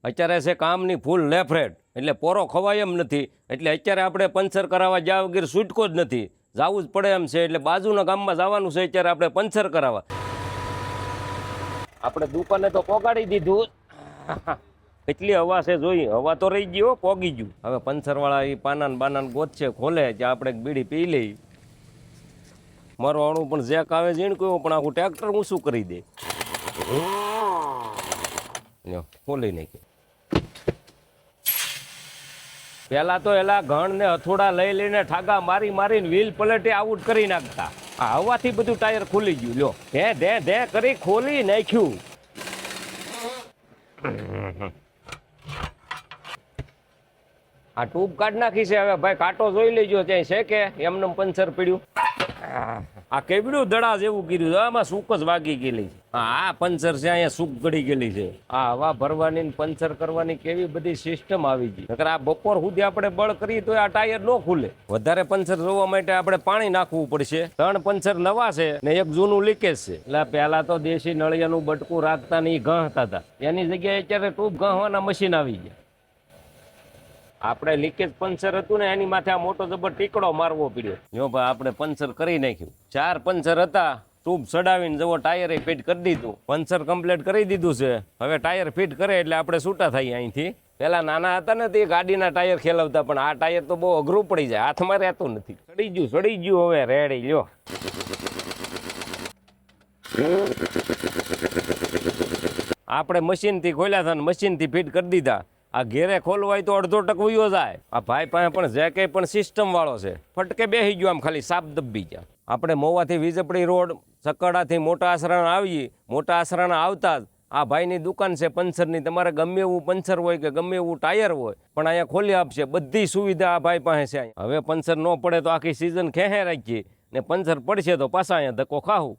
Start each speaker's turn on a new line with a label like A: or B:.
A: અત્યારે છે કામની ફૂલ લેફરેટ, એટલે પોરો ખવાય એમ નથી. એટલે અત્યારે આપણે પંચર કરાવવા જ્યાં વગેરે છૂટકો જ નથી, જવું જ પડે એમ છે. એટલે બાજુના ગામમાં જવાનું છે અત્યારે આપણે પંચર કરાવવા. આપણે દુકાને તો પોગાડી દીધું, એટલી હવા છે જોઈ, હવા તો રહી ગઈ, પોગી ગયું. હવે પંચરવાળા એ પાનાન બાનાન ગોતશે, ખોલે ત્યાં આપણે બીડી પી લઈ. મારું અણું પણ જેક આવે છે ને કહ્યું, પણ આખું ટ્રેક્ટર ઊંચું કરી દે. ખોલી નાખી. પેલા તો એલા ઘણ ને હથોડા લઈ લઈને ઠાગા મારી મારીને વ્હીલ પલટે આઉટ કરી નાખતા. આ હવાથી બધું ટાયર ખુલી ગયું. લ્યો ધે કરી ખોલી નાખ્યું. આ ટ્યુબ કાઢ નાખી છે. હવે ભાઈ કાંટો જોઈ લેજો ત્યાં છે કે એમને પંચર પડ્યું. આ કેવડું દડા જેવું કર્યું છે, આમાં સૂક જ વાગી ગયેલી છે. આ પંચર છે, અહીંયા સૂક ગળી ગયેલી છે. આ હવા ભરવાની પંચર કરવાની કેવી બધી સિસ્ટમ આવી ગઈ. નકર આ બપોર સુધી આપણે બળ કરીએ તો આ ટાયર ન ખુલે. વધારે પંચર જોવા માટે આપણે પાણી નાખવું પડશે. 3 પંચર નવા છે ને એક જૂનું લીકેજ છે. એટલે પેલા તો દેશી નળિયાનું બટકું રાખતા ને એ ઘાંતા હતા, એની જગ્યાએ અત્યારે ટ્યુબ ઘાંવાના મશીન આવી ગયા. આપણે લીકેજ પંચર હતું ને એની માથે આ મોટો જબર ટીકડો મારવો પડ્યો. જો ભાઈ આપણે પંચર કરી નાખ્યું. 4 પંચર હતા, ટ્યુબ ચડાવીને જવો ટાયરે ફિટ કરી દીધું. પંચર કમ્પ્લીટ કરી દીધું છે. હવે ટાયર ફિટ કરે એટલે આપણે છૂટા થઈએ અહીંથી. પેલા નાના હતા ને તે ગાડીના ટાયર ખેલવતા, પણ આ ટાયર તો બહુ અઘરું પડી જાય, હાથમાં રહેતું નથી. સડી ગયું હવે રેડી. લ્યો આપણે મશીનથી ખોલ્યા હતા ને મશીનથી ફિટ કરી દીધા. આ ઘેરે ખોલવાય તો અડધો ટક વયો જાય. આ ભાઈ પાસે પણ જે કંઈ પણ સિસ્ટમ વાળો છે, ફટકે બેસી ગયો, આમ ખાલી સાપ દબી ગયા. આપણે મોવાથી વીજપડી રોડ સકડાથી મોટા આસરાણા આવીએ. મોટા આસરાણા આવતા જ આ ભાઈની દુકાન છે પંચરની. તમારે ગમે એવું પંચર હોય કે ગમે એવું ટાયર હોય પણ અહીંયા ખોલી આપશે. બધી સુવિધા આ ભાઈ પાસે છે. હવે પંચર ન પડે તો આખી સિઝન ખેહે રાખીએ, ને પંચર પડશે તો પાછા અહીંયા ધક્કો ખાવું.